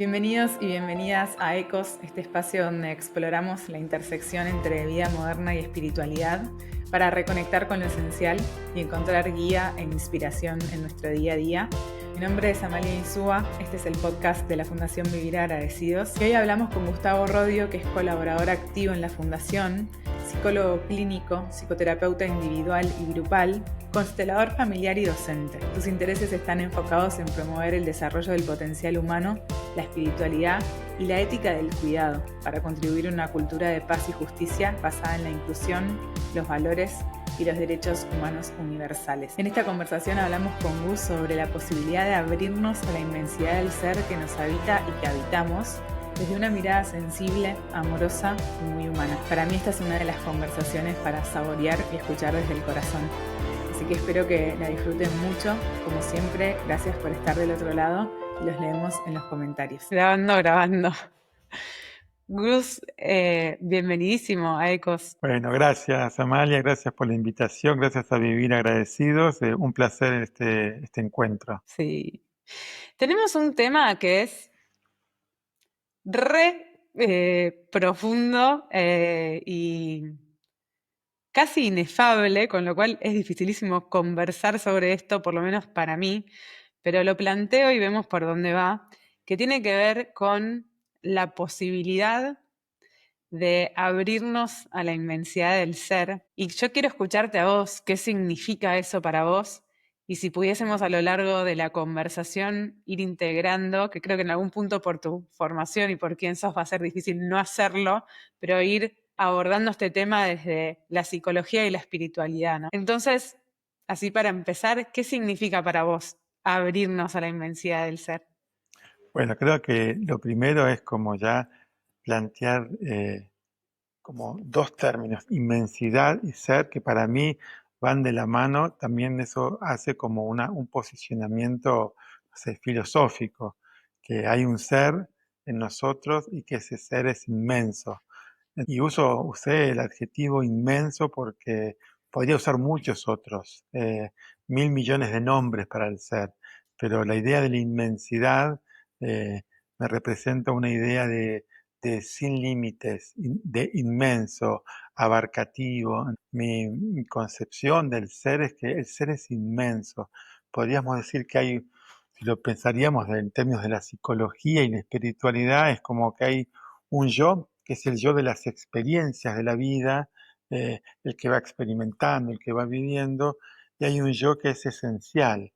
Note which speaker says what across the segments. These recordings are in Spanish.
Speaker 1: Bienvenidos y bienvenidas a Ecos, este espacio donde exploramos la intersección entre vida moderna y espiritualidad para reconectar con lo esencial y encontrar guía e inspiración en nuestro día a día. Mi nombre es Amalia Insúa, este es el podcast de la Fundación Vivir Agradecidos y hoy hablamos con Gustavo Rodio, que es colaborador activo en la Fundación, psicólogo clínico, psicoterapeuta individual y grupal, constelador familiar y docente. Sus intereses están enfocados en promover el desarrollo del potencial humano, la espiritualidad y la ética del cuidado para contribuir a una cultura de paz y justicia basada en la inclusión, los valores y los derechos humanos universales. En esta conversación hablamos con Gus sobre la posibilidad de abrirnos a la inmensidad del ser que nos habita y que habitamos desde una mirada sensible, amorosa y muy humana. Para mí esta es una de las conversaciones para saborear y escuchar desde el corazón. Así que espero que la disfruten mucho. Como siempre, gracias por estar del otro lado y los leemos en los comentarios. Grabando. Gus, bienvenidísimo a Ecos.
Speaker 2: Bueno, gracias Amalia, gracias por la invitación, gracias a Vivir Agradecidos, un placer este encuentro.
Speaker 1: Sí. Tenemos un tema que es profundo y casi inefable, con lo cual es dificilísimo conversar sobre esto, por lo menos para mí, pero lo planteo y vemos por dónde va, que tiene que ver con la posibilidad de abrirnos a la inmensidad del ser. Y yo quiero escucharte a vos, qué significa eso para vos, y si pudiésemos a lo largo de la conversación ir integrando, que creo que en algún punto por tu formación y por quién sos va a ser difícil no hacerlo, pero ir abordando este tema desde la psicología y la espiritualidad, ¿no? Entonces, así para empezar, ¿qué significa para vos abrirnos a la inmensidad del ser?
Speaker 2: Bueno, creo que lo primero es como ya plantear como dos términos, inmensidad y ser, que para mí van de la mano. También eso hace como un posicionamiento, no sé, filosófico, que hay un ser en nosotros y que ese ser es inmenso. Y usé el adjetivo inmenso porque podría usar muchos otros, 1.000 millones de nombres para el ser, pero la idea de la inmensidad me representa una idea de sin límites, de inmenso, abarcativo. Mi concepción del ser es que el ser es inmenso. Podríamos decir que hay, si lo pensaríamos en términos de la psicología y la espiritualidad, es como que hay un yo, que es el yo de las experiencias de la vida, el que va experimentando, el que va viviendo, y hay un yo que es esencial,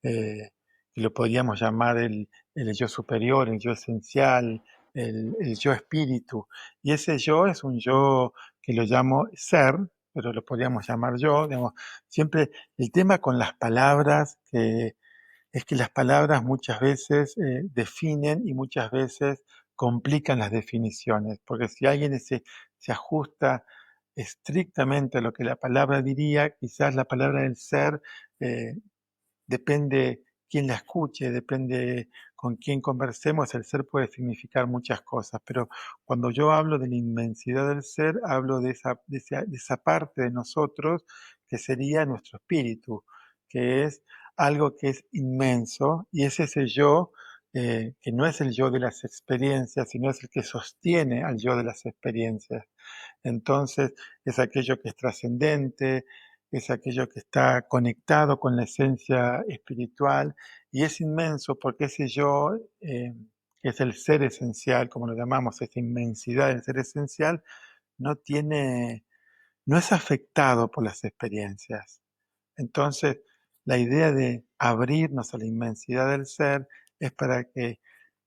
Speaker 2: y lo podríamos llamar el yo superior, el yo esencial, el yo espíritu. Y ese yo es un yo que lo llamo ser, pero lo podríamos llamar yo. Digamos, siempre el tema con las palabras es que las palabras muchas veces definen y muchas veces complican las definiciones, porque si alguien se ajusta estrictamente a lo que la palabra diría, quizás la palabra del ser eh, depende quién la escuche, depende con quién conversemos, el ser puede significar muchas cosas, pero cuando yo hablo de la inmensidad del ser, hablo de esa parte de nosotros que sería nuestro espíritu, que es algo que es inmenso y es ese yo que no es el yo de las experiencias, sino es el que sostiene al yo de las experiencias. Entonces, es aquello que es trascendente, es aquello que está conectado con la esencia espiritual y es inmenso porque ese yo, que es el ser esencial, como lo llamamos, esa inmensidad del ser esencial, no tiene, no es afectado por las experiencias. Entonces, la idea de abrirnos a la inmensidad del ser es para que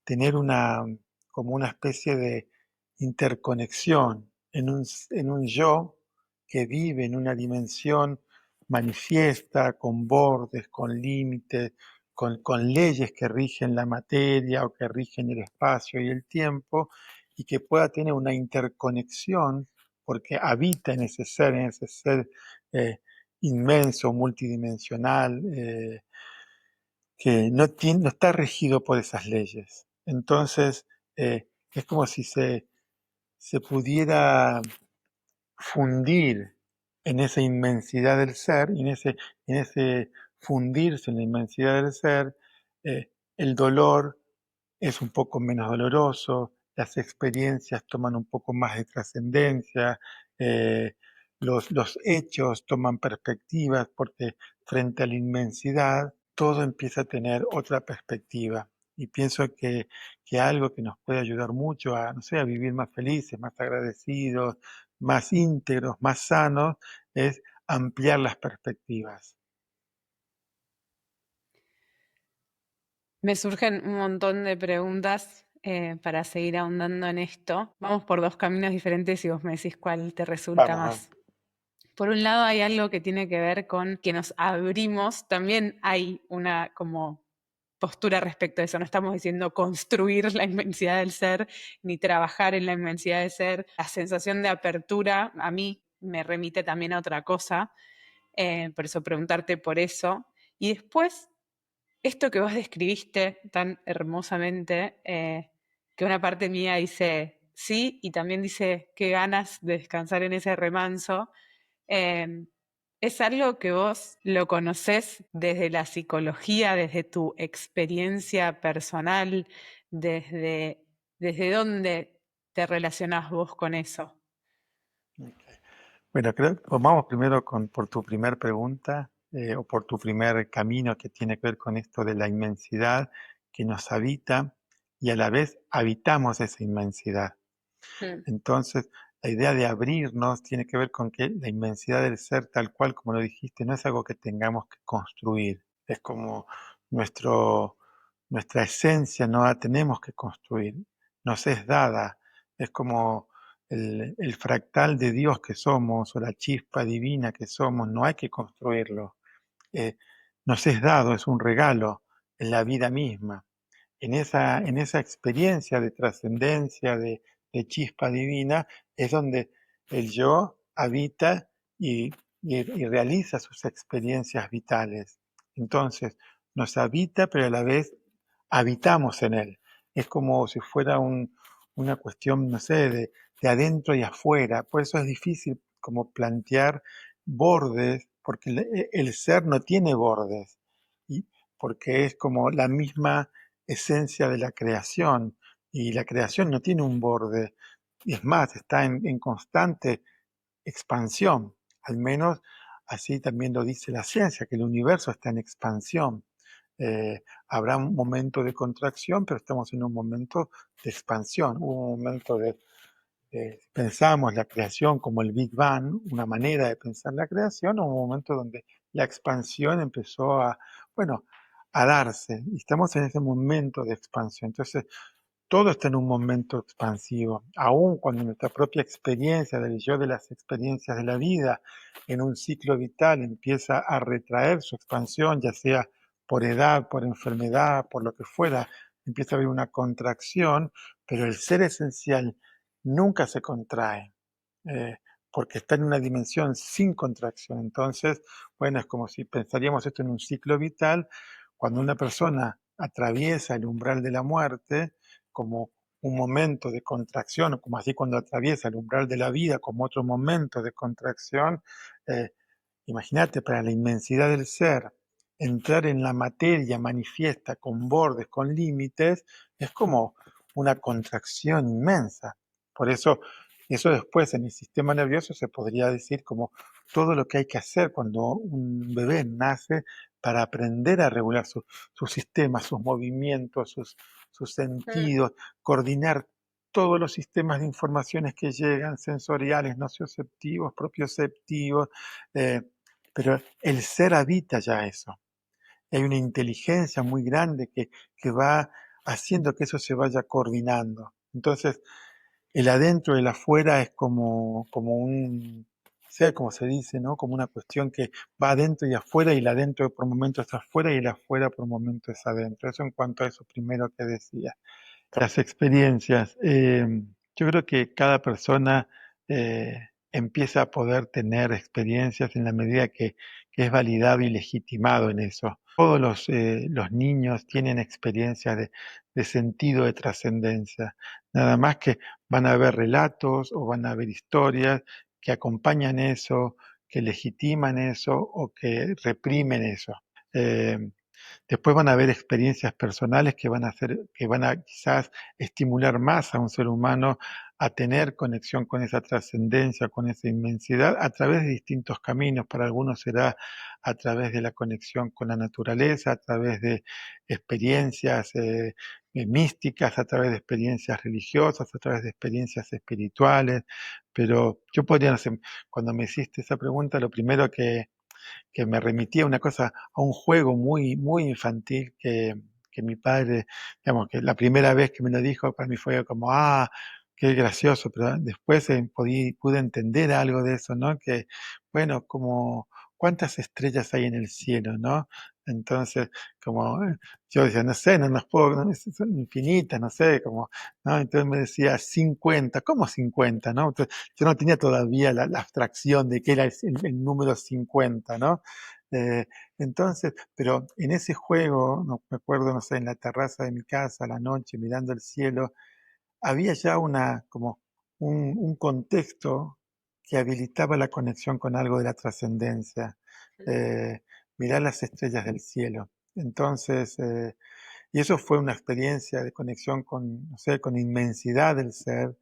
Speaker 2: tener como una especie de interconexión en un yo que vive en una dimensión manifiesta, con bordes, con límites, con leyes que rigen la materia o que rigen el espacio y el tiempo, y que pueda tener una interconexión porque habita en ese ser eh, inmenso, multidimensional, que no está regido por esas leyes. Entonces, es como si se pudiera fundir en esa inmensidad del ser, y en ese fundirse en la inmensidad del ser, el dolor, es un poco menos doloroso, las experiencias toman un poco más de trascendencia, eh, los hechos toman perspectivas porque frente a la inmensidad todo empieza a tener otra perspectiva. Y pienso que algo que nos puede ayudar mucho a, no sé, a vivir más felices, más agradecidos, más íntegros, más sanos, es ampliar las perspectivas.
Speaker 1: Me surgen un montón de preguntas para seguir ahondando en esto. Vamos por dos caminos diferentes y vos me decís cuál te resulta
Speaker 2: Vamos, vamos.
Speaker 1: más. Por un lado hay algo que tiene que ver con que nos abrimos, también hay una como postura respecto a eso, no estamos diciendo construir la inmensidad del ser ni trabajar en la inmensidad del ser. La sensación de apertura a mí me remite también a otra cosa, por eso preguntarte por eso. Y después esto que vos describiste tan hermosamente, que una parte mía dice sí y también dice qué ganas de descansar en ese remanso, eh, es algo que vos lo conocés desde la psicología, desde tu experiencia personal, desde dónde te relacionás vos con eso.
Speaker 2: Bueno, creo que vamos primero por tu primer pregunta o por tu primer camino que tiene que ver con esto de la inmensidad que nos habita y a la vez habitamos esa inmensidad.
Speaker 1: Mm,
Speaker 2: Entonces, la idea de abrirnos tiene que ver con que la inmensidad del ser, tal cual como lo dijiste, no es algo que tengamos que construir. Es como nuestro, nuestra esencia no la tenemos que construir, nos es dada. Es como el fractal de Dios que somos o la chispa divina que somos, no hay que construirlo. Eh, Nos es dado, es un regalo en la vida misma en esa experiencia de trascendencia, chispa divina, es donde el yo habita y realiza sus experiencias vitales. Entonces, nos habita, pero a la vez habitamos en él. Es como si fuera una cuestión, no sé, de adentro y afuera. Por eso es difícil como plantear bordes, porque el ser no tiene bordes, y porque es como la misma esencia de la creación y la creación no tiene un borde, y es más, está en constante expansión, al menos así también lo dice la ciencia, que el universo está en expansión. Habrá un momento de contracción, pero estamos en un momento de expansión, hubo un momento pensamos la creación como el Big Bang, una manera de pensar la creación, hubo un momento donde la expansión empezó a, bueno, a darse, y estamos en ese momento de expansión. Entonces, todo está en un momento expansivo, aun cuando nuestra propia experiencia del yo de las experiencias de la vida en un ciclo vital empieza a retraer su expansión, ya sea por edad, por enfermedad, por lo que fuera, empieza a haber una contracción, pero el ser esencial nunca se contrae, eh, porque está en una dimensión sin contracción. Entonces, bueno, es como si pensaríamos esto en un ciclo vital, cuando una persona atraviesa el umbral de la muerte, como un momento de contracción, como así cuando atraviesa el umbral de la vida como otro momento de contracción, eh, imagínate para la inmensidad del ser, entrar en la materia manifiesta con bordes, con límites, es como una contracción inmensa. Por eso, eso después en el sistema nervioso se podría decir como todo lo que hay que hacer cuando un bebé nace para aprender a regular su sistema, sus movimientos, sus
Speaker 1: mm.
Speaker 2: sentidos, coordinar todos los sistemas de informaciones que llegan, sensoriales, nocioceptivos, propioceptivos, eh, pero el ser habita ya eso. Hay una inteligencia muy grande que va haciendo que eso se vaya coordinando. Entonces, el adentro y el afuera es como un, sea como se dice, ¿no? Como una cuestión que va adentro y afuera, y el adentro por momentos está afuera y el afuera por momentos es adentro. Eso en cuanto a eso primero que decía. Las experiencias. Yo creo que cada persona empieza a poder tener experiencias en la medida que es validado y legitimado en eso. Todos los niños tienen experiencias de sentido de trascendencia. Nada más que van a haber relatos o van a haber historias que acompañan eso, que legitiman eso o que reprimen eso. Eh, Después van a haber experiencias personales que van a hacer, que van a quizás estimular más a un ser humano a tener conexión con esa trascendencia, con esa inmensidad, a través de distintos caminos. Para algunos será a través de la conexión con la naturaleza, a través de experiencias místicas, a través de experiencias religiosas, a través de experiencias espirituales. Pero yo podría, no sé, cuando me hiciste esa pregunta, lo primero que me remitía a una cosa, a un juego muy, muy infantil que mi padre, digamos, que la primera vez que me lo dijo, para mí fue como, qué gracioso, pero después pude entender algo de eso, ¿no? Que, bueno, como, ¿cuántas estrellas hay en el cielo, no? Entonces, como, yo decía, no sé, no nos puedo, no, son infinitas, no sé, como, ¿no? Entonces me decía 50, ¿cómo 50, no? Entonces, yo no tenía todavía la abstracción de que era el número 50, ¿no? Eh, entonces, pero en ese juego, no, me acuerdo, no sé, en la terraza de mi casa a la noche mirando el cielo, había ya como un contexto que habilitaba la conexión con algo de la trascendencia, eh, mirar las estrellas del cielo. Entonces, y eso fue una experiencia de conexión con, no sé, con inmensidad del ser,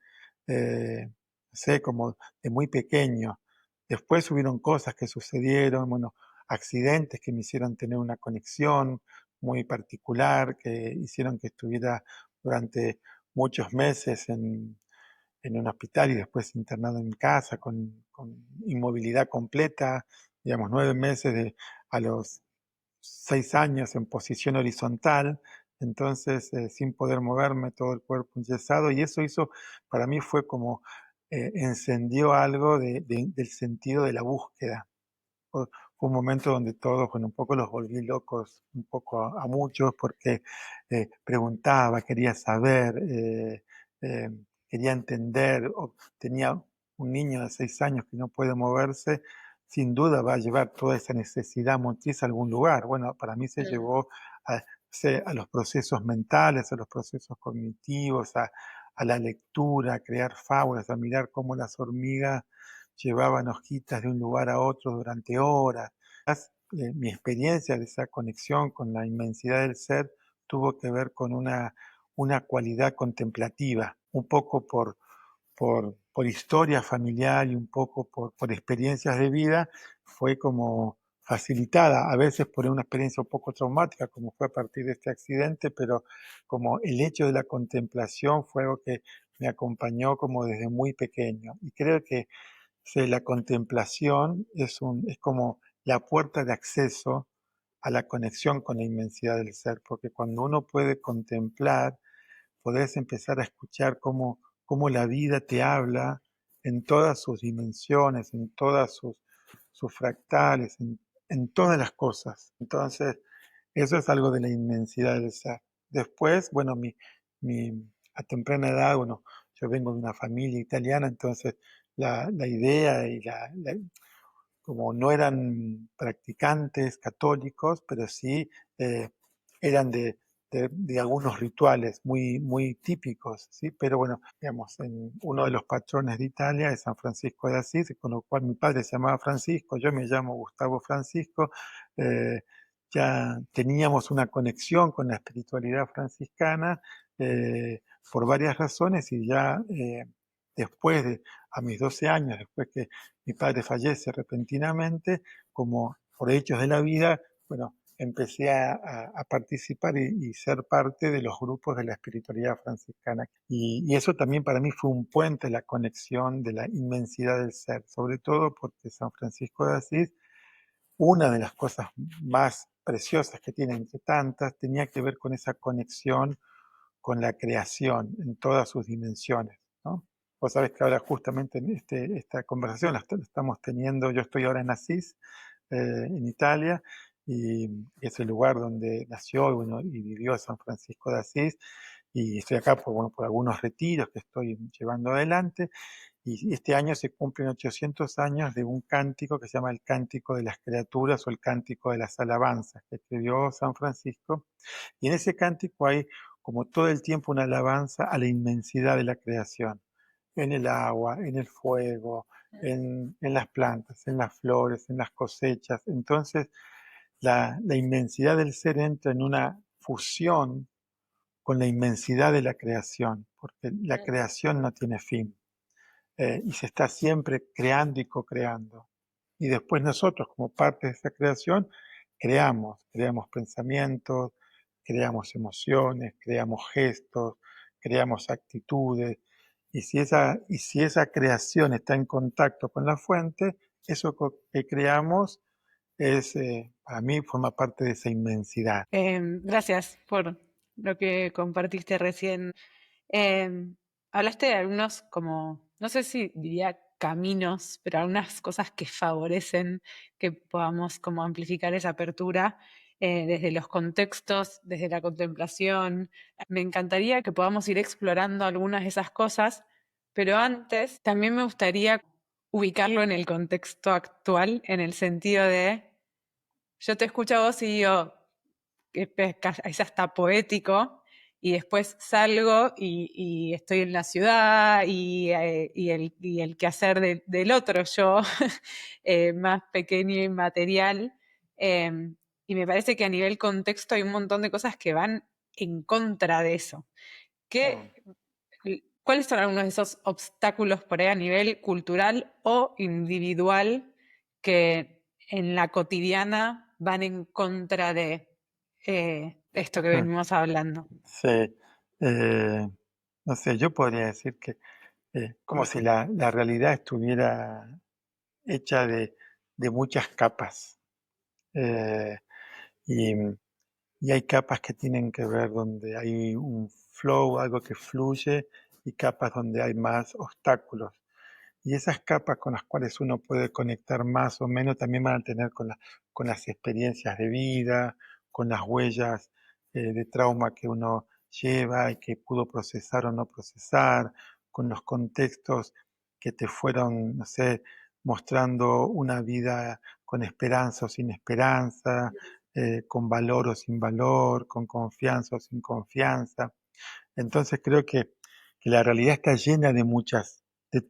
Speaker 2: no sé, como de muy pequeño. Después hubieron cosas que sucedieron, bueno, accidentes que me hicieron tener una conexión muy particular, que hicieron que estuviera durante muchos meses en un hospital y después internado en mi casa con inmovilidad completa, digamos, 9 meses a los 6 años en posición horizontal, entonces sin poder moverme, todo el cuerpo enyesado, y eso hizo, para mí fue como, encendió algo del sentido de la búsqueda. Fue un momento donde todos, bueno, un poco los volví locos, un poco a muchos, porque preguntaba, quería saber, eh, quería entender, o tenía un niño de 6 años que no puede moverse, sin duda va a llevar toda esa necesidad motriz a algún lugar. Bueno, para mí se
Speaker 3: Mm,
Speaker 2: llevó a los procesos mentales, a los procesos cognitivos, a la lectura, a crear fábulas, a mirar cómo las hormigas llevaban hojitas de un lugar a otro durante horas. Mi experiencia de esa conexión con la inmensidad del ser tuvo que ver con una cualidad contemplativa, un poco por historia familiar y un poco por experiencias de vida, fue como facilitada, a veces por una experiencia un poco traumática, como fue a partir de este accidente, pero como el hecho de la contemplación fue algo que me acompañó como desde muy pequeño. Y creo que la contemplación es como la puerta de acceso a la conexión con la inmensidad del ser, porque cuando uno puede contemplar, podés empezar a escuchar cómo la vida te habla en todas sus dimensiones, en todas sus fractales, en todas las cosas. Entonces, eso es algo de la inmensidad del ser. Después, bueno, a temprana edad, bueno, yo vengo de una familia italiana, entonces la idea y como no eran practicantes católicos, pero sí eran de algunos rituales muy, muy típicos, ¿sí? Pero bueno, digamos, uno de los patrones de Italia es San Francisco de Asís, con lo cual mi padre se llamaba Francisco, yo me llamo Gustavo Francisco, eh, ya teníamos una conexión con la espiritualidad franciscana por varias razones y ya después a mis 12 años, después que mi padre fallece repentinamente, como por hechos de la vida, bueno, empecé a participar y ser parte de los grupos de la espiritualidad franciscana. Y eso también para mí fue un puente, la conexión de la inmensidad del ser, sobre todo porque San Francisco de Asís, una de las cosas más preciosas que tiene entre tantas, tenía que ver con esa conexión con la creación en todas sus dimensiones, ¿no? Vos sabés que ahora justamente en esta conversación la estamos teniendo, yo estoy ahora en Asís, en Italia, y es el lugar donde nació y, bueno, y vivió San Francisco de Asís, y estoy acá bueno, por algunos retiros que estoy llevando adelante, y este año se cumplen 800 años de un cántico que se llama el Cántico de las Criaturas o el Cántico de las Alabanzas, que escribió San Francisco, y en ese cántico hay como todo el tiempo una alabanza a la inmensidad de la creación, en el agua, en el fuego, en las plantas, en las flores, en las cosechas. Entonces, la inmensidad del ser entra en una fusión con la inmensidad de la creación, porque la creación no tiene fin, y se está siempre creando y co-creando. Y después nosotros, como parte de esa creación, creamos pensamientos, creamos emociones, creamos gestos, creamos actitudes. Y si esa creación está en contacto con la fuente, eso que creamos para mí, forma parte de esa inmensidad.
Speaker 1: Gracias por lo que compartiste recién. Em, Hablaste de algunos como, no sé si diría caminos, pero algunas cosas que favorecen que podamos como amplificar esa apertura desde los contextos, desde la contemplación. Me encantaría que podamos ir explorando algunas de esas cosas, pero antes también me gustaría ubicarlo en el contexto actual, en el sentido de, yo te escucho a vos y digo, es hasta poético, y después salgo y estoy en la ciudad y el quehacer del otro yo, más pequeño y material. Y me parece que a nivel contexto hay un montón de cosas que van en contra de eso.
Speaker 2: Mm.
Speaker 1: ¿Qué, ¿Cuáles son algunos de esos obstáculos por ahí a nivel cultural o individual que en la cotidiana van en contra de esto que venimos hablando?
Speaker 2: Sí, eh, no sé, yo podría decir que como si la realidad estuviera hecha de muchas capas. eh, y, y hay capas que tienen que ver donde hay un flow, algo que fluye, y capas donde hay más obstáculos. Y esas capas con las cuales uno puede conectar más o menos también van a tener con las experiencias de vida, con las huellas de trauma que uno lleva y que pudo procesar o no procesar, con los contextos que te fueron, no sé, mostrando una vida con esperanza o sin esperanza, con valor o sin valor, con confianza o sin confianza. Entonces creo que la realidad está llena de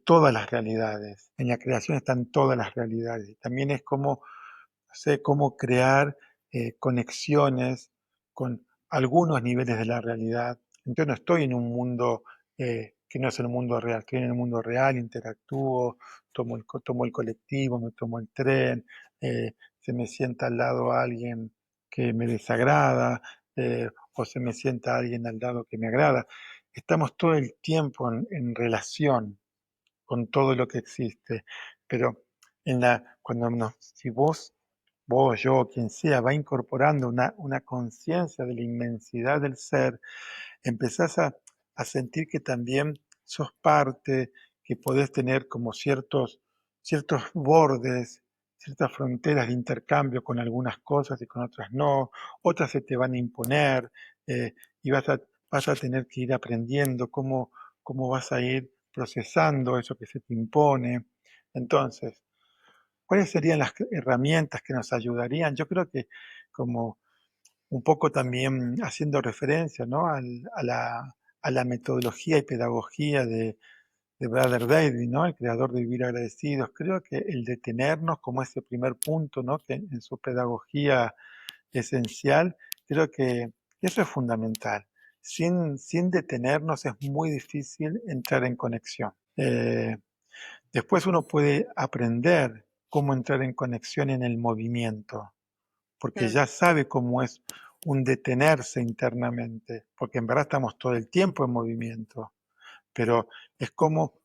Speaker 2: todas las realidades. En la creación están todas las realidades. Y también es como, no sé, cómo crear conexiones con algunos niveles de la realidad. Yo no estoy en un mundo que no es el mundo real, estoy en el mundo real, interactúo, tomo el colectivo, me tomo el tren, se me sienta al lado alguien que me desagrada, o se me sienta alguien al lado que me agrada. Estamos todo el tiempo en relación con todo lo que existe, pero si vos, yo, quien sea, va incorporando una conciencia de la inmensidad del ser, empezás a sentir que también sos parte, que podés tener como ciertos bordes, ciertas fronteras de intercambio con algunas cosas y con otras no, otras se te van a imponer, y vas a tener que ir aprendiendo cómo vas a ir procesando eso que se te impone. Entonces, ¿cuáles serían las herramientas que nos ayudarían? Yo creo que como un poco también haciendo referencia, ¿no? a la metodología y pedagogía de Brother David, ¿no? El creador de Vivir Agradecidos. Creo que el detenernos como ese primer punto, ¿no? Que en su pedagogía esencial, creo que eso es fundamental. Sin detenernos es muy difícil entrar en conexión. Después uno puede aprender cómo entrar en conexión en el movimiento, porque
Speaker 1: Mm.
Speaker 2: ya sabe cómo es un detenerse internamente, porque en verdad estamos todo el tiempo en movimiento, pero es como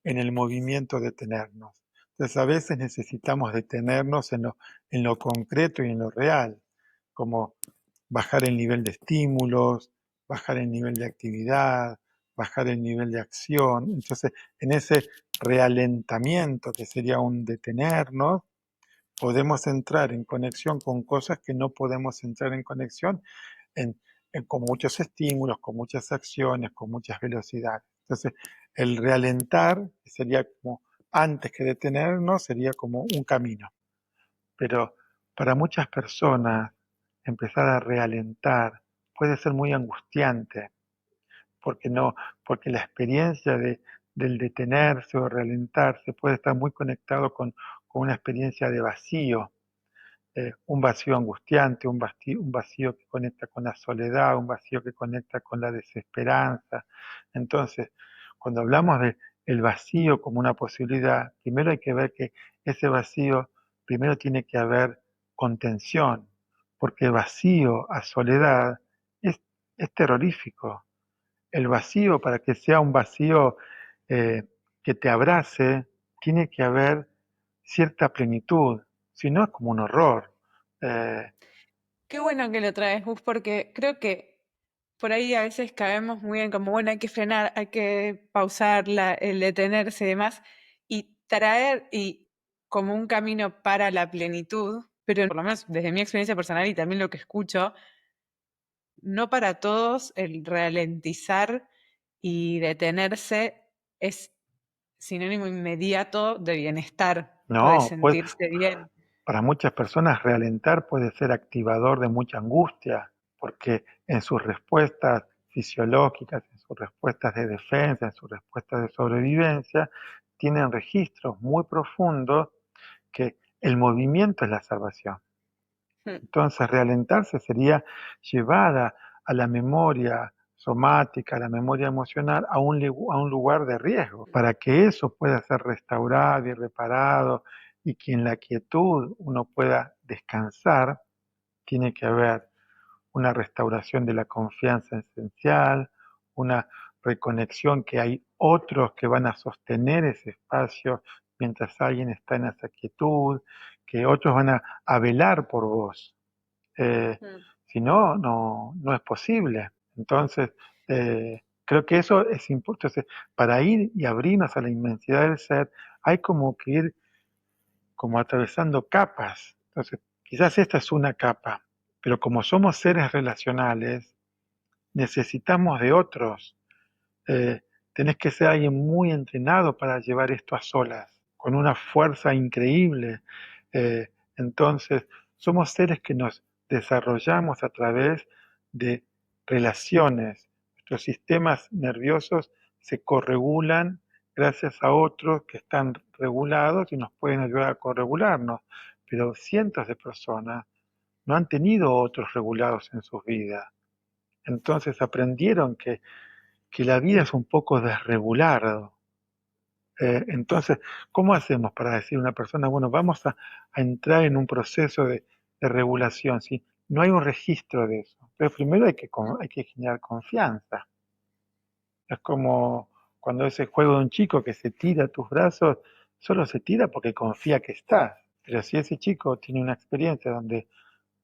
Speaker 2: en el movimiento detenernos. Entonces a veces necesitamos detenernos en lo concreto y en lo real, como bajar el nivel de estímulos, bajar el nivel de actividad, bajar el nivel de acción. Entonces, en ese realentamiento, que sería un detenernos, podemos entrar en conexión con cosas que no podemos entrar en conexión en- con muchos estímulos, con muchas acciones, con muchas velocidades. Entonces, el realentar, que sería como antes que detenernos, sería como un camino. Pero para muchas personas, empezar a realentar puede ser muy angustiante, porque no, porque la experiencia del detenerse o realentarse puede estar muy conectado con una experiencia de vacío, un vacío angustiante, un vacío que conecta con la soledad, un vacío que conecta con la desesperanza. Entonces, cuando hablamos de el vacío como una posibilidad, primero hay que ver que ese vacío, primero tiene que haber contención, porque vacío a soledad es, es terrorífico. El vacío, para que sea un vacío eh, que te abrace, tiene que haber cierta plenitud, si no es como un horror. Eh,
Speaker 1: Qué bueno que lo traes, Gus, porque creo que por ahí a veces caemos muy en como, bueno, hay que frenar, hay que pausar, el detenerse y demás, y traer y como un camino para la plenitud, pero por lo menos desde mi experiencia personal y también lo que escucho, no para todos el ralentizar y detenerse es sinónimo inmediato de bienestar o de
Speaker 2: no, pues
Speaker 1: sentirse bien.
Speaker 2: para muchas personas realentar puede ser activador de mucha angustia, porque en sus respuestas fisiológicas, en sus respuestas de defensa, en sus respuestas de sobrevivencia, tienen registros muy profundos que el movimiento es la salvación.
Speaker 1: Mm,
Speaker 2: Entonces, realentarse sería llevada a la memoria somática, a la memoria emocional, a un lugar de riesgo, para que eso pueda ser restaurado y reparado y que en la quietud uno pueda descansar, tiene que haber una restauración de la confianza esencial, una reconexión que hay otros que van a sostener ese espacio mientras alguien está en esa quietud, que otros van a velar por vos. Eh,
Speaker 1: mm,
Speaker 2: si no, no es posible. Entonces, creo que eso es importante. Entonces, para ir y abrirnos a la inmensidad del ser, hay como que ir como atravesando capas. Entonces, quizás esta es una capa, pero como somos seres relacionales, necesitamos de otros. Eh, Tenés que ser alguien muy entrenado para llevar esto a solas, con una fuerza increíble. Eh, entonces, somos seres que nos desarrollamos a través de relaciones. Nuestros sistemas nerviosos se corregulan gracias a otros que están regulados y nos pueden ayudar a corregularnos. Pero cientos de personas no han tenido otros regulados en sus vidas. Entonces aprendieron que la vida es un poco desregulado. Entonces, ¿cómo hacemos para decir a una persona, bueno, vamos a entrar en un proceso de regulación? ¿Sí? No hay un registro de eso. Pero primero hay que generar confianza. Es como cuando ese juego de un chico que se tira a tus brazos, solo se tira porque confía que estás. Pero si ese chico tiene una experiencia donde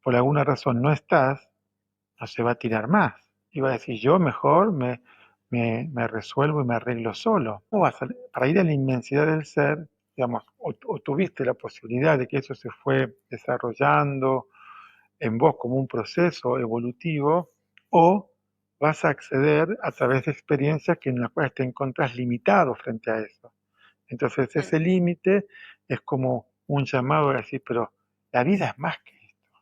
Speaker 2: por alguna razón no estás, no se va a tirar más. Y va a decir, yo mejor me resuelvo y me arreglo solo. Para ir a la inmensidad del ser, digamos, o tuviste la posibilidad de que eso se fue desarrollando en vos como un proceso evolutivo, o vas a acceder a través de experiencias que en las cuales te encontrás limitado frente a eso. Entonces
Speaker 1: mm,
Speaker 2: ese límite es como un llamado a decir, pero la vida es más que esto.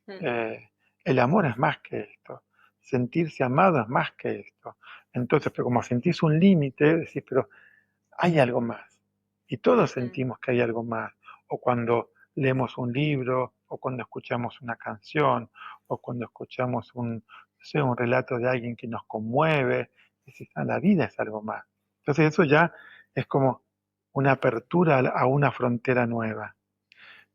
Speaker 1: mm,
Speaker 2: Eh, el amor es más que esto. Sentirse amado es más que esto. Entonces, pero como sentís un límite, decís, pero hay algo más. Y todos
Speaker 1: mm,
Speaker 2: sentimos que hay algo más. O cuando leemos un libro, o cuando escuchamos una canción, o cuando escuchamos no sé, un relato de alguien que nos conmueve, decís, ah, la vida es algo más. Entonces eso ya es como una apertura a una frontera nueva.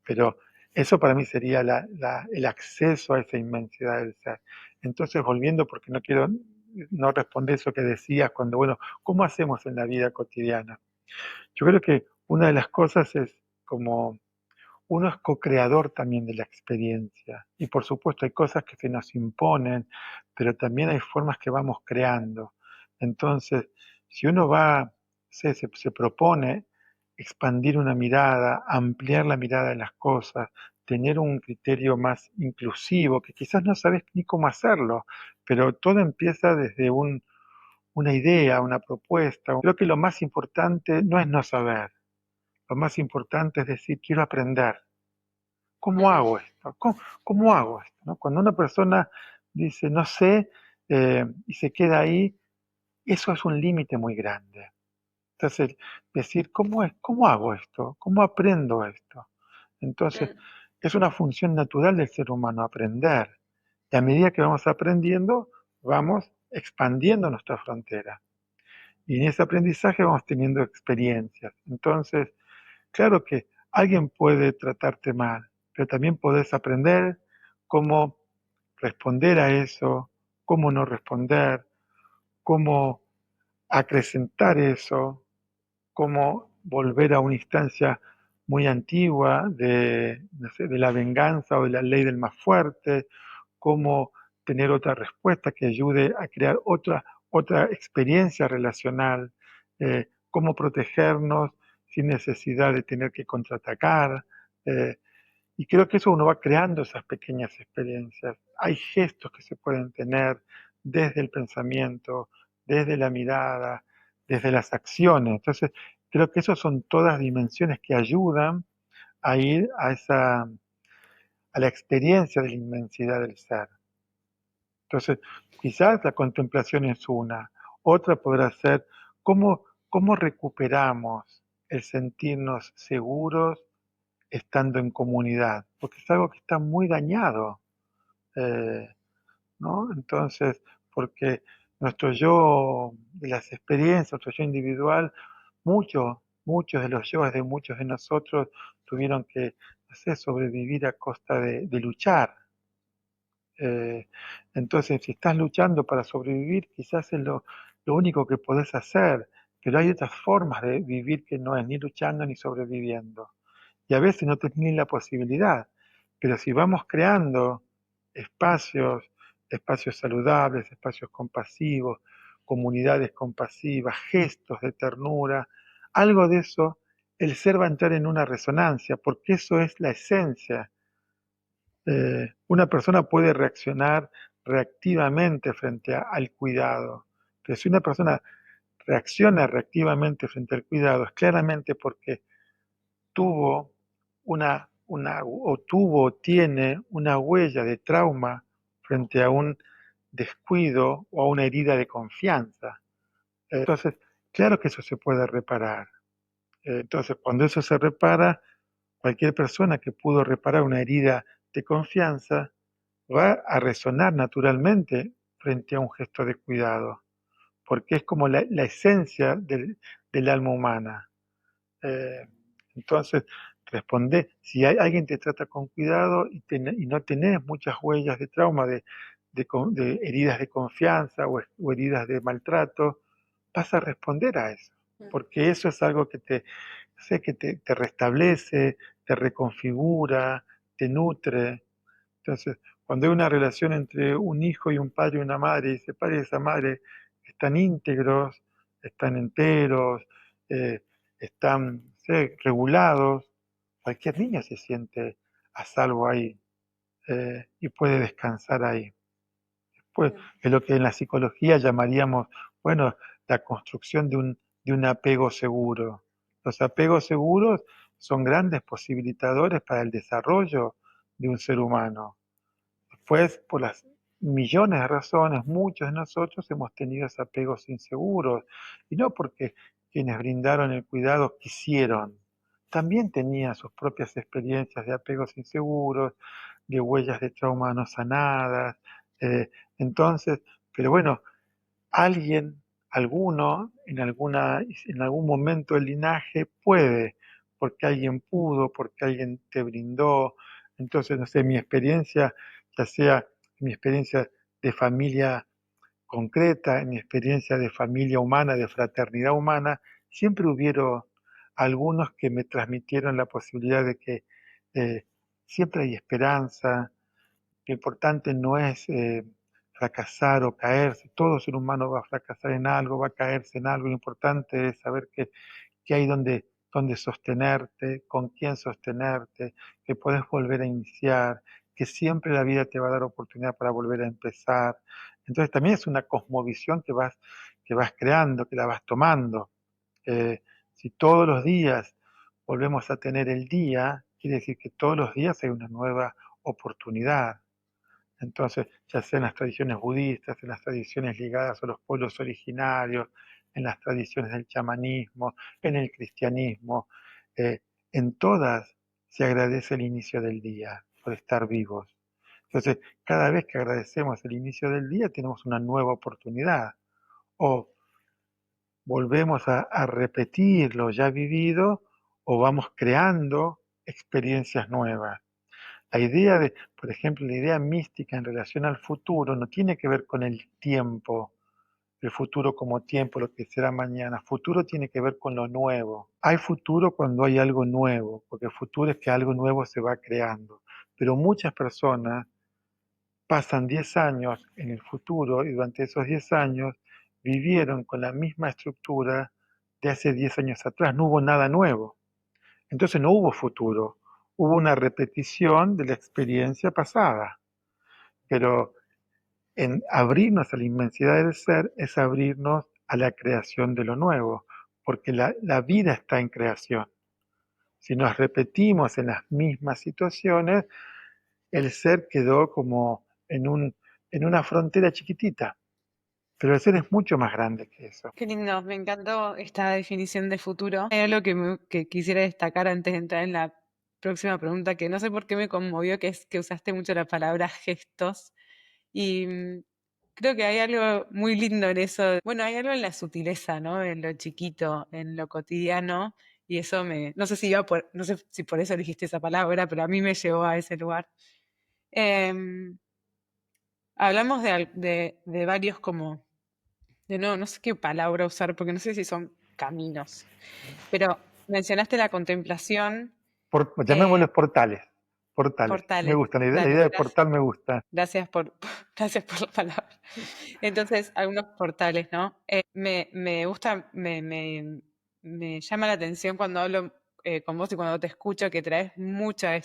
Speaker 2: Pero eso para mí sería el acceso a esa inmensidad del ser. Entonces, volviendo, porque no quiero no responder eso que decías cuando, bueno, ¿cómo hacemos en la vida cotidiana? Yo creo que una de las cosas es como uno es co-creador también de la experiencia. Y por supuesto hay cosas que se nos imponen, pero también hay formas que vamos creando. Entonces, si uno se propone expandir una mirada, ampliar la mirada de las cosas, tener un criterio más inclusivo, que quizás no sabes ni cómo hacerlo, pero todo empieza desde una idea, una propuesta. Creo que lo más importante no es no saber, lo más importante es decir, quiero aprender. ¿Cómo
Speaker 1: mm,
Speaker 2: hago esto? ¿Cómo hago esto? ¿No? Cuando una persona dice no sé y se queda ahí, eso es un límite muy grande. Entonces, decir, ¿cómo hago esto? ¿Cómo aprendo esto? Entonces,
Speaker 1: mm.
Speaker 2: es una función natural del ser humano aprender. Y a medida que vamos aprendiendo, vamos expandiendo nuestra frontera. Y en ese aprendizaje vamos teniendo experiencias. Entonces, claro que alguien puede tratarte mal, pero también podés aprender cómo responder a eso, cómo no responder, cómo acrecentar eso, cómo volver a una instancia muy antigua de, no sé, de la venganza o de la ley del más fuerte, cómo tener otra respuesta que ayude a crear otra experiencia relacional, cómo protegernos sin necesidad de tener que contraatacar. eh, y creo que eso uno va creando esas pequeñas experiencias. Hay gestos que se pueden tener desde el pensamiento, desde la mirada, desde las acciones. Entonces, creo que esas son todas dimensiones que ayudan a ir a la experiencia de la inmensidad del ser. Entonces, quizás la contemplación es una. Otra podrá ser cómo recuperamos el sentirnos seguros estando en comunidad, porque es algo que está muy dañado, eh, ¿no? Entonces, porque nuestro yo de las experiencias, nuestro yo individual, muchos de los yoes de muchos de nosotros tuvieron que, no sé, sobrevivir a costa de luchar. Eh, entonces, si estás luchando para sobrevivir, quizás es lo único que podés hacer, pero hay otras formas de vivir que no es ni luchando ni sobreviviendo. Y a veces no tenés ni la posibilidad, pero si vamos creando espacios, espacios saludables, espacios compasivos, comunidades compasivas, gestos de ternura, algo de eso, el ser va a entrar en una resonancia, porque eso es la esencia. Una persona puede reaccionar reactivamente frente al cuidado, pero si una persona reacciona reactivamente frente al cuidado es claramente porque tuvo o tiene una huella de trauma frente a un descuido o a una herida de confianza. Entonces, claro que eso se puede reparar. Entonces, cuando eso se repara, cualquier persona que pudo reparar una herida de confianza va a resonar naturalmente frente a un gesto de cuidado, porque es como la esencia del alma humana. Eh, entonces, responde, si alguien te trata con cuidado y no tenés muchas huellas de trauma, de heridas de confianza o heridas de maltrato, vas a responder a eso, porque eso es algo que te restablece, te reconfigura, te nutre. Entonces, cuando hay una relación entre un hijo y un padre y una madre, y ese padre y esa madre están íntegros, están enteros, eh, están, no sé, regulados, cualquier niño se siente a salvo ahí, y puede descansar ahí. Pues es lo que en la psicología llamaríamos, bueno, la construcción de un apego seguro. Los apegos seguros son grandes posibilitadores para el desarrollo de un ser humano. Pues por las millones de razones, muchos de nosotros hemos tenido esos apegos inseguros, y no porque quienes brindaron el cuidado quisieron, también tenían sus propias experiencias de apegos inseguros, de huellas de trauma no sanadas, entonces, pero bueno, alguien, alguno, en algún momento del linaje puede, porque alguien pudo, porque alguien te brindó. Entonces, no sé, mi experiencia, ya sea mi experiencia de familia concreta, en mi experiencia de familia humana, de fraternidad humana, siempre hubieron algunos que me transmitieron la posibilidad de que eh, siempre hay esperanza. Lo importante no es fracasar o caerse, todo ser humano va a fracasar en algo, va a caerse en algo, lo importante es saber que hay donde sostenerte, con quién sostenerte, que puedes volver a iniciar, que siempre la vida te va a dar oportunidad para volver a empezar. Entonces también es una cosmovisión que vas creando, que la vas tomando. Si todos los días volvemos a tener el día, quiere decir que todos los días hay una nueva oportunidad. Entonces, ya sea en las tradiciones budistas, en las tradiciones ligadas a los pueblos originarios, en las tradiciones del chamanismo, en el cristianismo, en todas se agradece el inicio del día, por estar vivos. Entonces, cada vez que agradecemos el inicio del día, tenemos una nueva oportunidad. O volvemos a repetir lo ya vivido, o vamos creando experiencias nuevas. La idea de, por ejemplo, la idea mística en relación al futuro no tiene que ver con el tiempo, el futuro como tiempo, lo que será mañana. Futuro tiene que ver con lo nuevo. Hay futuro cuando hay algo nuevo, porque el futuro es que algo nuevo se va creando. Pero muchas personas pasan 10 años en el futuro y durante esos 10 años vivieron con la misma estructura de hace 10 años atrás. No hubo nada nuevo. Entonces no hubo futuro. Hubo una repetición de la experiencia pasada. Pero en abrirnos a la inmensidad del ser es abrirnos a la creación de lo nuevo, porque la vida está en creación. Si nos repetimos en las mismas situaciones, el ser quedó como en una frontera chiquitita, pero el ser es mucho más grande que eso.
Speaker 1: Qué lindo, me encantó esta definición de futuro. Hay algo que quisiera destacar antes de entrar en la próxima pregunta, que no sé por qué me conmovió, que es que usaste mucho la palabra gestos. Y creo que hay algo muy lindo en eso. Bueno, hay algo en la sutileza, ¿no? En lo chiquito, en lo cotidiano. Y eso no sé si no sé si por eso elegiste esa palabra, pero a mí me llevó a ese lugar. Em, Hablamos de varios como no sé qué palabra usar, porque no sé si son caminos, pero mencionaste la contemplación,
Speaker 2: Llamémoslos portales. Portales. Me
Speaker 1: portales.
Speaker 2: gusta, la idea
Speaker 1: Dale,
Speaker 2: de portal me gusta.
Speaker 1: gracias por, gracias por la palabra. Entonces, algunos portales, ¿no? Me gusta, me llama la atención cuando hablo con vos y cuando te escucho que traes mucha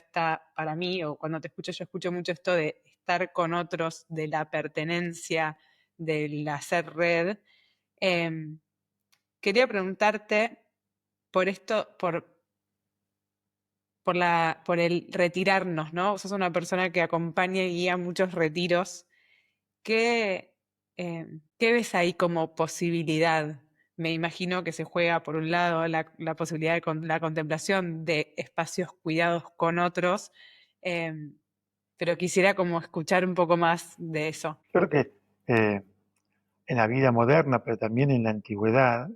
Speaker 1: para mí, o cuando te escucho, yo escucho mucho esto de estar con otros, de la pertenencia, del hacer red. Em, Quería preguntarte por esto, por el retirarnos, ¿no? Vos sos una persona que acompaña y guía muchos retiros. ¿Qué, qué ves ahí como posibilidad? Me imagino que se juega, por un lado, la posibilidad de la contemplación de espacios cuidados con otros, pero quisiera como escuchar un poco más de eso.
Speaker 2: Creo que eh, en la vida moderna, pero también en la antigüedad,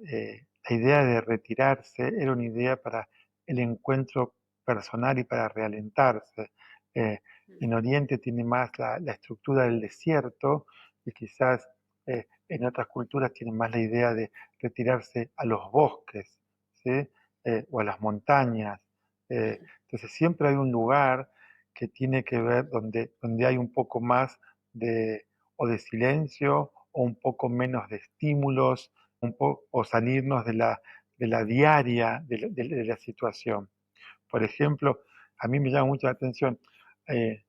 Speaker 2: la idea de retirarse era una idea para el encuentro personal y para realentarse. Eh, en Oriente tiene más la estructura del desierto y quizás en otras culturas tienen más la idea de retirarse a los bosques, ¿sí? O a las montañas. Entonces siempre hay un lugar que tiene que ver donde hay un poco más de, o de silencio o un poco menos de estímulos, o salirnos de la diaria de la situación. Por ejemplo, a mí me llama mucho la atención,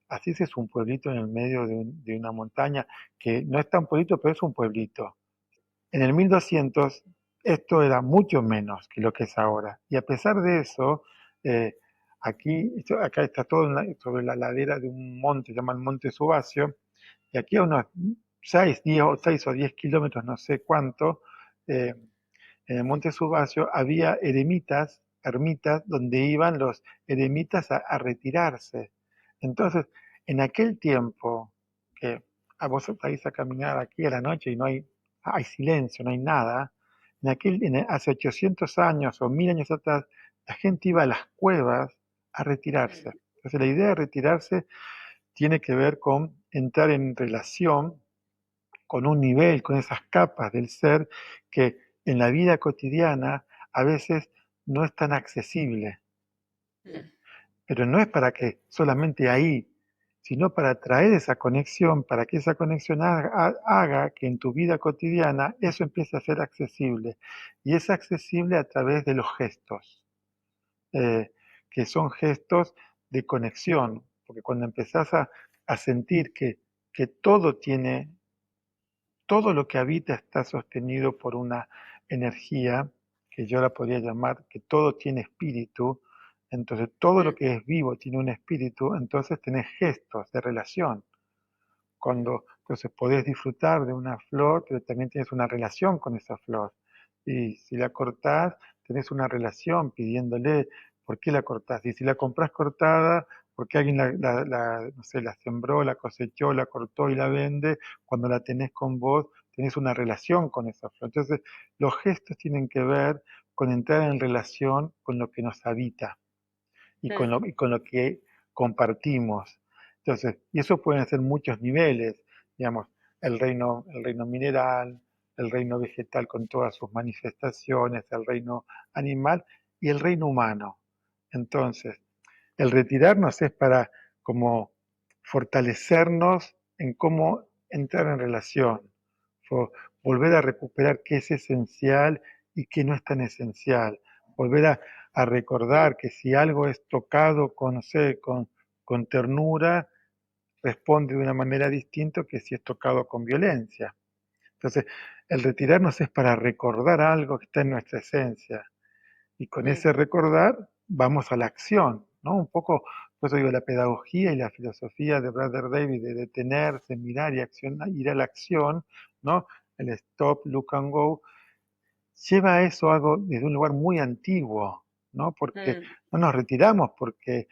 Speaker 2: Asís es un pueblito en el medio de una montaña, que no es tan pueblito, pero es un pueblito. En el 1200 esto era mucho menos que lo que es ahora. Y a pesar de eso, eh, acá está todo sobre la ladera de un monte, se llama el Monte Subasio, y aquí a unos 6 o 10 kilómetros, no sé cuánto, eh, en el Monte Subasio había ermitas, donde iban los eremitas a retirarse. Entonces, en aquel tiempo, que a vos salís a caminar aquí a la noche y hay silencio, no hay nada, hace 800 años o 1000 años atrás, la gente iba a las cuevas a retirarse. Entonces, la idea de retirarse tiene que ver con entrar en relación con un nivel, con esas capas del ser que en la vida cotidiana a veces no es tan accesible. Pero no es para que solamente ahí, sino para traer esa conexión, para que esa conexión haga que en tu vida cotidiana eso empiece a ser accesible. Y es accesible a través de los gestos, eh, que son gestos de conexión, porque cuando empezás a sentir que todo lo que habita está sostenido por una energía que yo la podría llamar que todo tiene espíritu, entonces todo lo que es vivo tiene un espíritu, entonces tenés gestos de relación. Entonces podés disfrutar de una flor, pero también tienes una relación con esa flor. Y si la cortás, tenés una relación pidiéndole ¿por qué la cortás? Y si la comprás cortada, porque alguien no sé, la sembró, la cosechó, la cortó y la vende, cuando la tenés con vos, tenés una relación con esa flor. Entonces, los gestos tienen que ver con entrar en relación con lo que nos habita
Speaker 3: mm,
Speaker 2: y con lo que compartimos. Entonces, y eso pueden ser muchos niveles, digamos, el reino mineral, el reino vegetal con todas sus manifestaciones, el reino animal y el reino humano. Entonces, el retirarnos es para como fortalecernos en cómo entrar en relación, volver a recuperar qué es esencial y qué no es tan esencial, volver a recordar que si algo es tocado con, no sé, con ternura, responde de una manera distinta que si es tocado con violencia. Entonces, el retirarnos es para recordar algo que está en nuestra esencia y con
Speaker 3: mm,
Speaker 2: ese recordar vamos a la acción, ¿no? Un poco, por eso digo, la pedagogía y la filosofía de Brother David de detenerse, mirar y accionar, ir a la acción, ¿no? El stop, look and go, lleva a eso algo desde un lugar muy antiguo, ¿no? Porque
Speaker 3: mm,
Speaker 2: no nos retiramos porque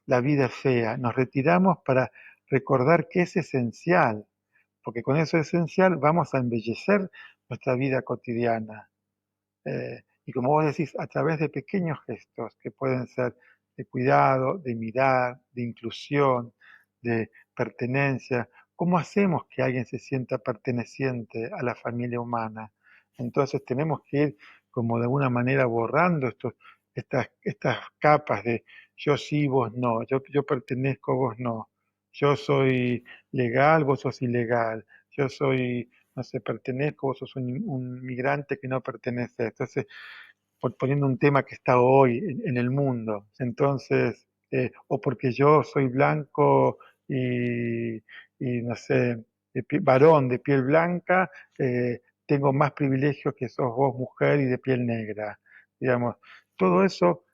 Speaker 2: la vida es fea, nos retiramos para recordar que es esencial, porque con eso esencial vamos a embellecer nuestra vida cotidiana. Y como vos decís, a través de pequeños gestos que pueden ser de cuidado, de mirar, de inclusión, de pertenencia, ¿cómo hacemos que alguien se sienta perteneciente a la familia humana? Entonces tenemos que ir como de alguna manera borrando estas capas de yo sí, vos no, yo pertenezco, vos no, yo soy legal, vos sos ilegal, yo soy no sé, pertenezco, vos sos un migrante que no pertenece. Entonces, poniendo un tema que está hoy en el mundo. Entonces, o porque yo soy blanco y no sé, varón de piel blanca, tengo más privilegios que sos vos mujer y de piel negra. Digamos, todo eso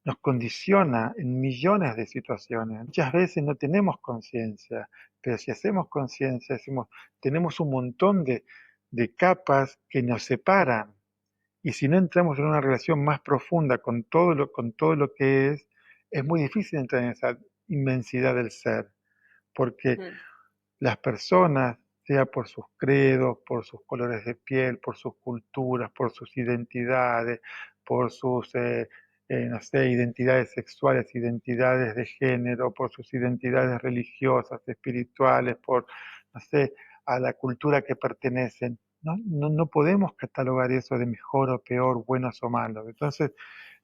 Speaker 2: nos condiciona en millones de situaciones. Muchas veces no tenemos conciencia, pero si hacemos conciencia, decimos, tenemos un montón de capas que nos separan y si no entramos en una relación más profunda con todo lo que es muy difícil entrar en esa inmensidad del ser, porque
Speaker 3: mm,
Speaker 2: las personas, sea por sus credos, por sus colores de piel, por sus culturas, por sus identidades, por sus, no sé, identidades sexuales, identidades de género, por sus identidades religiosas, espirituales, por, no sé, a la cultura que pertenecen. No podemos catalogar eso de mejor o peor, buenos o malos. Entonces,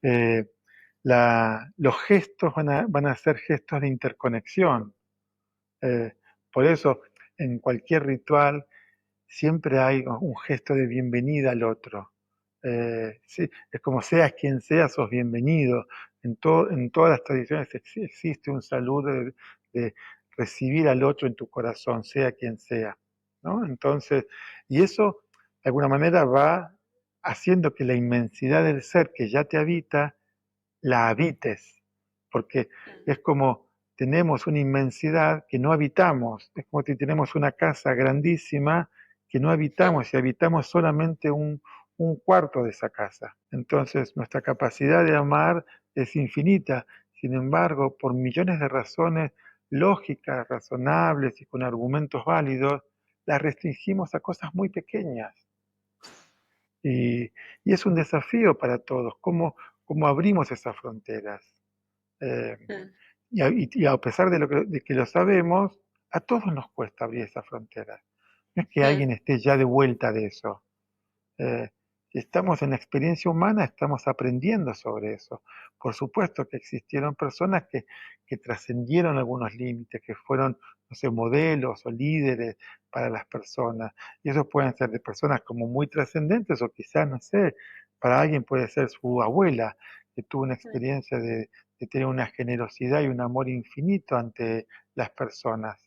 Speaker 2: eh, los gestos van a ser gestos de interconexión. Eh, por eso, en cualquier ritual siempre hay un gesto de bienvenida al otro. Sí, es como seas quien seas, sos bienvenido. En todas las tradiciones existe un saludo de recibir al otro en tu corazón, sea quien sea, ¿no? Entonces, y eso de alguna manera va haciendo que la inmensidad del ser que ya te habita la habites, porque es como tenemos una inmensidad que no habitamos, es como si tenemos una casa grandísima que no
Speaker 3: mm,
Speaker 2: habitamos y habitamos solamente un cuarto de esa casa. Entonces nuestra capacidad de amar es infinita, sin embargo, por millones de razones lógicas, razonables y con argumentos válidos, la restringimos a cosas muy pequeñas. Y, y es un desafío para todos, cómo abrimos esas fronteras. Eh,
Speaker 3: mm,
Speaker 2: y a pesar de que lo sabemos, a todos nos cuesta abrir esas fronteras. No es que
Speaker 3: mm,
Speaker 2: alguien esté ya de vuelta de eso. Eh, si estamos en la experiencia humana, estamos aprendiendo sobre eso. Por supuesto que existieron personas que trascendieron algunos límites, que fueron, no sé, modelos o líderes para las personas. Y esos pueden ser de personas como muy trascendentes o quizás, no sé, para alguien puede ser su abuela, que tuvo una
Speaker 3: mm,
Speaker 2: experiencia de tener una generosidad y un amor infinito ante las personas.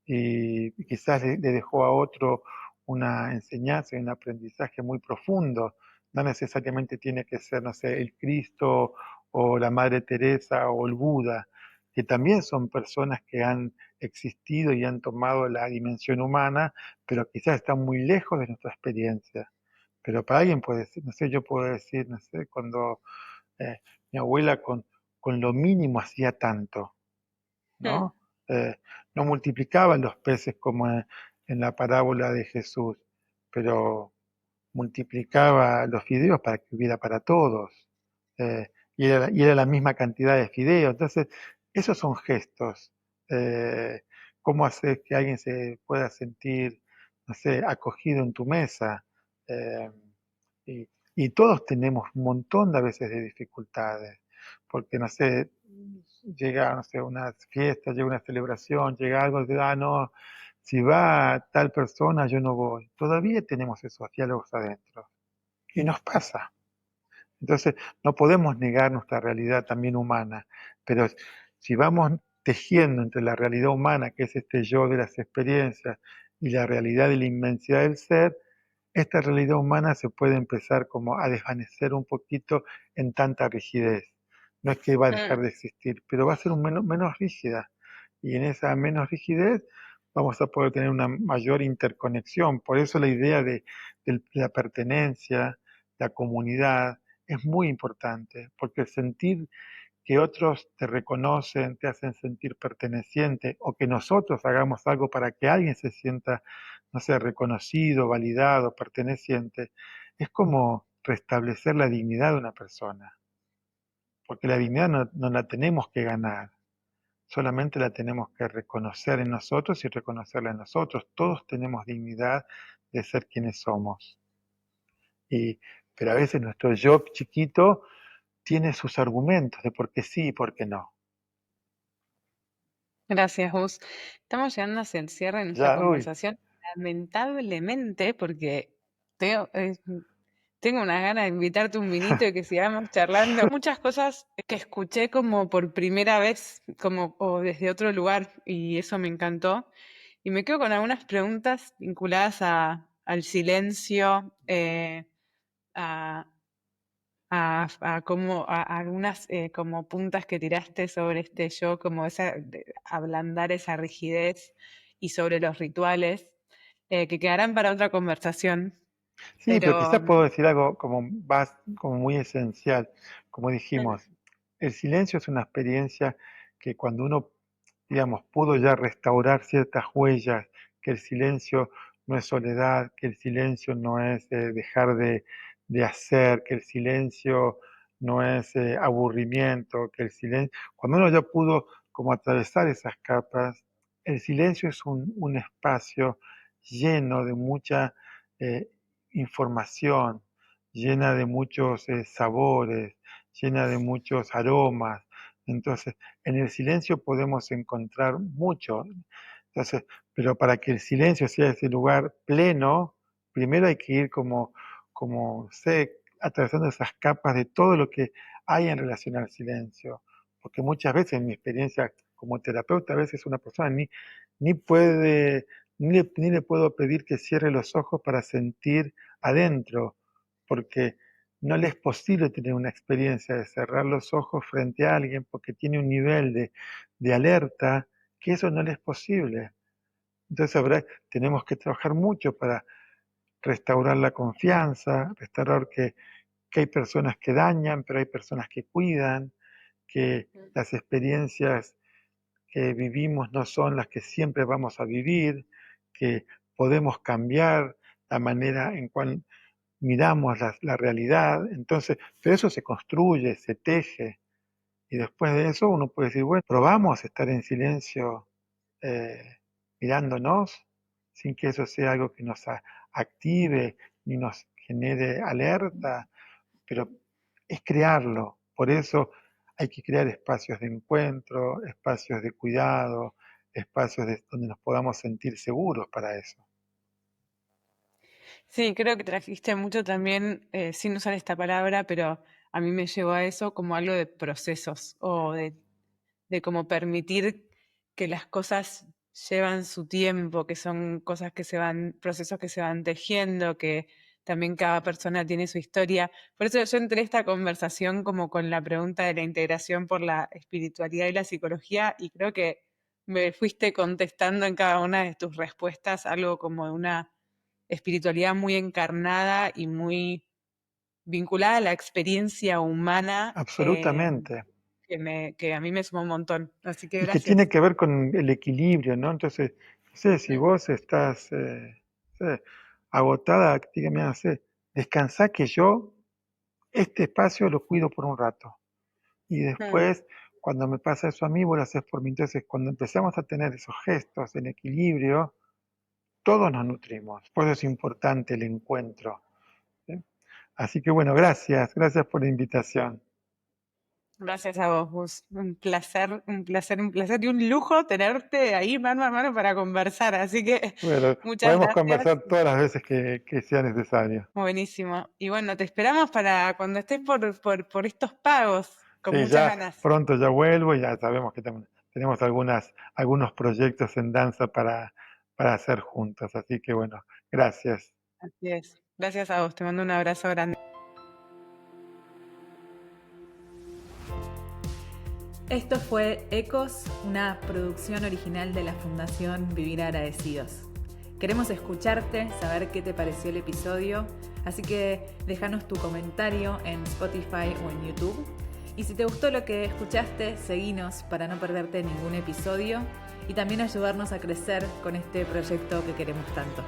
Speaker 2: Y quizás le dejó a otro una enseñanza y un aprendizaje muy profundo. No necesariamente tiene que ser, no sé, el Cristo o la Madre Teresa o el Buda, que también son personas que han existido y han tomado la dimensión humana, pero quizás están muy lejos de nuestra experiencia. Pero para alguien puede ser, no sé, yo puedo decir, no sé, cuando Eh, Mi abuela con lo mínimo hacía tanto,
Speaker 3: Mm.
Speaker 2: ¿no? No multiplicaba los peces como en la parábola de Jesús, pero multiplicaba los fideos para que hubiera para todos. Y era la misma cantidad de fideos. Entonces, esos son gestos. Eh, ¿Cómo hacer que alguien se pueda sentir, no sé, acogido en tu mesa? Eh, y, y todos tenemos un montón de veces de dificultades, porque, no sé, llega, no sé, una fiesta, llega una celebración, llega algo, de, no, si va tal persona, yo no voy. Todavía tenemos esos diálogos adentro. Y nos pasa. Entonces, no podemos negar nuestra realidad también humana, pero si vamos tejiendo entre la realidad humana, que es este yo de las experiencias, y la realidad de la inmensidad del ser, esta realidad humana se puede empezar como a desvanecer un poquito en tanta rigidez. No es que va a dejar
Speaker 3: Mm.
Speaker 2: de existir, pero va a ser menos rígida. Y en esa menos rigidez vamos a poder tener una mayor interconexión. Por eso la idea de la pertenencia, la comunidad, es muy importante, porque el sentir que otros te reconocen, te hacen sentir perteneciente, o que nosotros hagamos algo para que alguien se sienta, no sé, reconocido, validado, perteneciente, es como restablecer la dignidad de una persona, porque la dignidad no la tenemos que ganar, solamente la tenemos que reconocer en nosotros y reconocerla en nosotros. Todos tenemos dignidad de ser quienes somos. Y, pero a veces nuestro yo chiquito tiene sus argumentos de por qué sí y por qué no.
Speaker 3: Gracias, Gus. Estamos llegando hacia el cierre de nuestra
Speaker 2: Ya, uy,
Speaker 3: conversación, lamentablemente, porque tengo, tengo unas ganas de invitarte un vinito y que sigamos charlando. Muchas cosas que escuché como por primera vez, como o desde otro lugar, y eso me encantó. Y me quedo con algunas preguntas vinculadas al silencio, a, a algunas como puntas que tiraste sobre este yo, como esa, ablandar esa rigidez y sobre los rituales, que quedarán para otra conversación.
Speaker 2: sí, pero
Speaker 3: Pero
Speaker 2: quizás puedo decir algo como muy esencial. Como
Speaker 3: mm,
Speaker 2: dijimos, el silencio es una experiencia que cuando uno, digamos, pudo ya restaurar ciertas huellas, que el silencio no es soledad, que el silencio no es dejar de hacer, que el silencio no es aburrimiento, que el silencio, cuando uno ya pudo como atravesar esas capas, el silencio es un espacio lleno de mucha eh, información, llena de muchos sabores, llena de muchos aromas. Entonces, en el silencio podemos encontrar mucho. Entonces, pero para que el silencio sea ese lugar pleno, primero hay que ir como sé, atravesando esas capas de todo lo que hay en relación al silencio. Porque muchas veces en mi experiencia como terapeuta, a veces una persona ni puede, ni le puedo pedir que cierre los ojos para sentir adentro, porque no le es posible tener una experiencia de cerrar los ojos frente a alguien porque tiene un nivel de alerta que eso no le es posible. Entonces tenemos que trabajar mucho para restaurar la confianza, restaurar que hay personas que dañan, pero hay personas que cuidan, que las experiencias que vivimos no son las que siempre vamos a vivir, que podemos cambiar la manera en cual miramos la realidad. Entonces, pero eso se construye, se teje, y después de eso uno puede decir, bueno, probamos estar en silencio eh, mirándonos, sin que eso sea algo que nos active ni nos genere alerta, pero es crearlo. Por eso hay que crear espacios de encuentro, espacios de cuidado, espacios donde nos podamos sentir seguros para eso.
Speaker 3: sí, creo que trajiste mucho también, sin usar esta palabra, pero a mí me llevó a eso como algo de procesos o de como permitir que las cosas llevan su tiempo, que son cosas que se van, procesos que se van tejiendo, que también cada persona tiene su historia. Por eso yo entré a esta conversación como con la pregunta de la integración por la espiritualidad y la psicología y creo que me fuiste contestando en cada una de tus respuestas algo como de una espiritualidad muy encarnada y muy vinculada a la experiencia humana
Speaker 2: Absolutamente.
Speaker 3: que a mí me sumó un montón. Así que
Speaker 2: Y que
Speaker 3: gracias.
Speaker 2: tiene que ver con el equilibrio, ¿no? Entonces, no sé, si vos estás no sé, agotada, dígame, no sé, descansá que yo este espacio lo cuido por un rato. Y
Speaker 3: Mm.
Speaker 2: después, cuando me pasa eso a mí, vos lo haces por mí. Entonces, cuando empezamos a tener esos gestos en equilibrio, todos nos nutrimos. Por eso es importante el encuentro. ¿Sí? Así que bueno, gracias por la invitación.
Speaker 3: Gracias a vos, Gus. Un placer, un placer, un placer y un lujo tenerte ahí mano a mano para conversar. Así que
Speaker 2: Bueno,
Speaker 3: muchas
Speaker 2: podemos
Speaker 3: gracias.
Speaker 2: conversar todas las veces que sea necesario.
Speaker 3: Buenísimo. Y bueno, te esperamos para cuando estés por estos pagos, con
Speaker 2: Sí,
Speaker 3: muchas
Speaker 2: ya
Speaker 3: ganas.
Speaker 2: pronto ya vuelvo y ya sabemos que tenemos algunos proyectos en danza para hacer juntos. Así que bueno, gracias.
Speaker 3: Así es. Gracias a vos. Te mando un abrazo grande.
Speaker 1: Esto fue Ecos, una producción original de la Fundación Vivir Agradecidos. Queremos escucharte, saber qué te pareció el episodio, así que déjanos tu comentario en Spotify o en YouTube. Y si te gustó lo que escuchaste, seguinos para no perderte ningún episodio y también ayudarnos a crecer con este proyecto que queremos tanto.